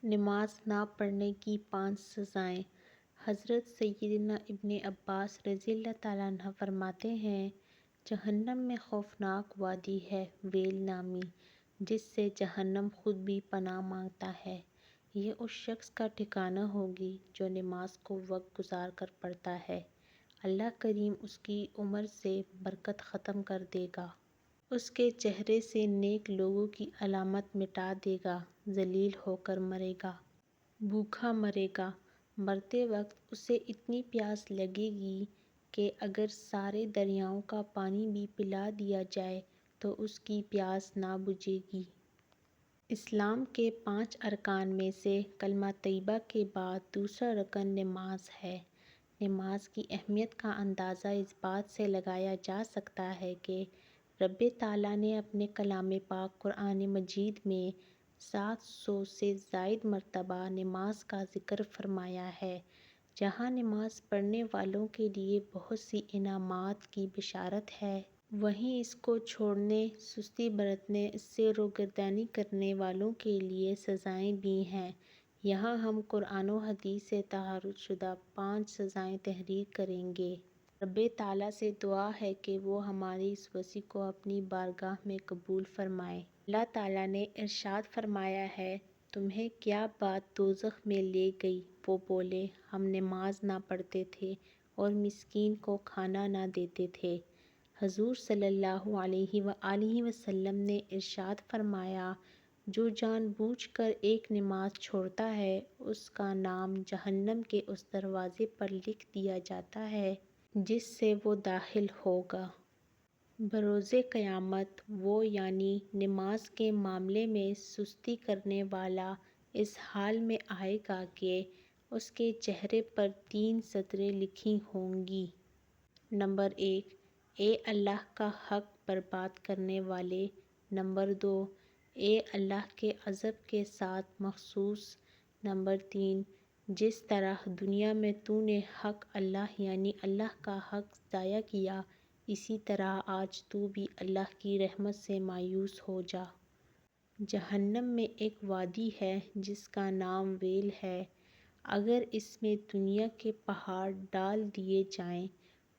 نماز نہ پڑھنے کی 5 سزائیں۔ حضرت سیدنا ابن عباس رضی اللہ تعالیٰ عنہ فرماتے ہیں، جہنم میں خوفناک وادی ہے ویل نامی، جس سے جہنم خود بھی پناہ مانگتا ہے۔ یہ اس شخص کا ٹھکانہ ہوگی جو نماز کو وقت گزار کر پڑھتا ہے۔ اللہ کریم اس کی عمر سے برکت ختم کر دے گا۔ اس کے چہرے سے نیک لوگوں کی علامت مٹا دے گا، ذلیل ہو کر مرے گا، بھوکا مرے گا۔ مرتے وقت اسے اتنی پیاس لگے گی کہ اگر سارے دریاؤں کا پانی بھی پلا دیا جائے تو اس کی پیاس نہ بجھے گی۔ اسلام کے 5 ارکان میں سے کلمہ طیبہ کے بعد دوسرا رکن نماز ہے۔ نماز کی اہمیت کا اندازہ اس بات سے لگایا جا سکتا ہے کہ رب تعالیٰ نے اپنے کلام پاک قرآن مجید میں 700 سے زائد مرتبہ نماز کا ذکر فرمایا ہے۔ جہاں نماز پڑھنے والوں کے لیے بہت سی انعامات کی بشارت ہے، وہیں اس کو چھوڑنے، سستی برتنے، اس سے روگردانی کرنے والوں کے لیے سزائیں بھی ہیں۔ یہاں ہم قرآن و حدیث سے تحرر شدہ 5 سزائیں تحریر کریں گے۔ رب تعالیٰ سے دعا ہے کہ وہ ہماری اس وصی کو اپنی بارگاہ میں قبول فرمائے۔ اللہ تعالیٰ نے ارشاد فرمایا ہے، تمہیں کیا بات دوزخ میں لے گئی؟ وہ بولے، ہم نماز نہ پڑھتے تھے اور مسکین کو کھانا نہ دیتے تھے۔ حضور صلی اللہ علیہ وآلہ وسلم نے ارشاد فرمایا، جو جان بوجھ کر ایک نماز چھوڑتا ہے، اس کا نام جہنم کے اس دروازے پر لکھ دیا جاتا ہے جس سے وہ داخل ہوگا۔ بروز قیامت وہ یعنی نماز کے معاملے میں سستی کرنے والا اس حال میں آئے گا کہ اس کے چہرے پر 3 سطریں لکھی ہوں گی۔ نمبر 1، اے اللہ کا حق برباد کرنے والے۔ نمبر 2، اے اللہ کے عذاب کے ساتھ مخصوص۔ نمبر 3، جس طرح دنیا میں تو نے حق اللہ یعنی اللہ کا حق ضائع کیا، اسی طرح آج تو بھی اللہ کی رحمت سے مایوس ہو جا۔ جہنم میں ایک وادی ہے جس کا نام ویل ہے۔ اگر اس میں دنیا کے پہاڑ ڈال دیے جائیں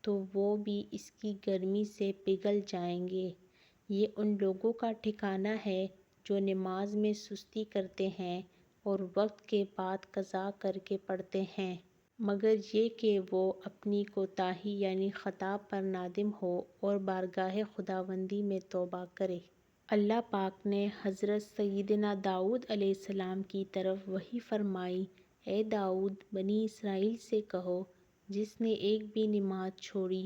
تو وہ بھی اس کی گرمی سے پگھل جائیں گے۔ یہ ان لوگوں کا ٹھکانہ ہے جو نماز میں سستی کرتے ہیں اور وقت کے بعد قضا کر کے پڑھتے ہیں، مگر یہ کہ وہ اپنی کوتاہی یعنی خطا پر نادم ہو اور بارگاہ خداوندی میں توبہ کرے۔ اللہ پاک نے حضرت سیدنا داؤد علیہ السلام کی طرف وحی فرمائی، اے داؤد، بنی اسرائیل سے کہو، جس نے ایک بھی نماز چھوڑی،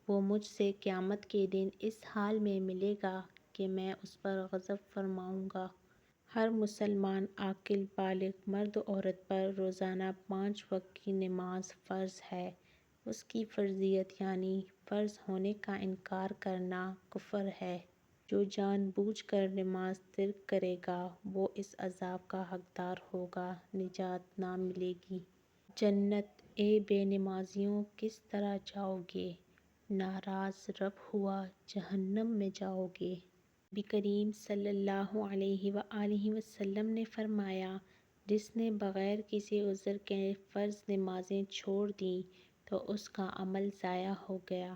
وہ مجھ سے قیامت کے دن اس حال میں ملے گا کہ میں اس پر غضب فرماؤں گا۔ ہر مسلمان عاقل بالغ مرد و عورت پر روزانہ 5 وقت کی نماز فرض ہے۔ اس کی فرضیت یعنی فرض ہونے کا انکار کرنا کفر ہے۔ جو جان بوجھ کر نماز ترک کرے گا وہ اس عذاب کا حقدار ہوگا، نجات نہ ملے گی۔ جنت اے بے نمازیوں کس طرح جاؤ گے؟ ناراض رب ہوا جہنم میں جاؤ گے۔ نبی کریم صلی اللہ علیہ وآلہ وسلم نے فرمایا، جس نے بغیر کسی عذر کے فرض نمازیں چھوڑ دیں تو اس کا عمل ضائع ہو گیا۔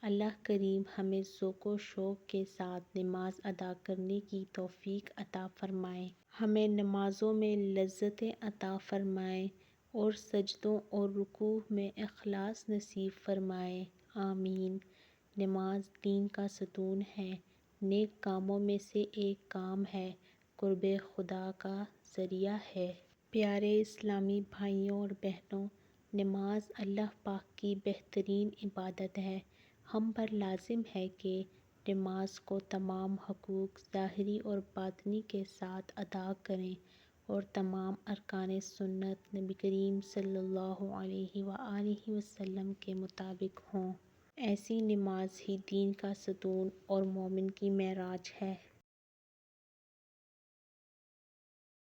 اللہ کریم ہمیں ذوق و شوق کے ساتھ نماز ادا کرنے کی توفیق عطا فرمائے۔ ہمیں نمازوں میں لذتیں عطا فرمائے اور سجدوں اور رکوع میں اخلاص نصیب فرمائے، آمین۔ نماز دین کا ستون ہے، نیک کاموں میں سے ایک کام ہے، قرب خدا کا ذریعہ ہے۔ پیارے اسلامی بھائیوں اور بہنوں، نماز اللہ پاک کی بہترین عبادت ہے۔ ہم پر لازم ہے کہ نماز کو تمام حقوق ظاہری اور باطنی کے ساتھ ادا کریں اور تمام ارکان سنت نبی کریم صلی اللہ علیہ وآلہ وسلم کے مطابق ہوں۔ ایسی نماز ہی دین کا ستون اور مومن کی معراج ہے۔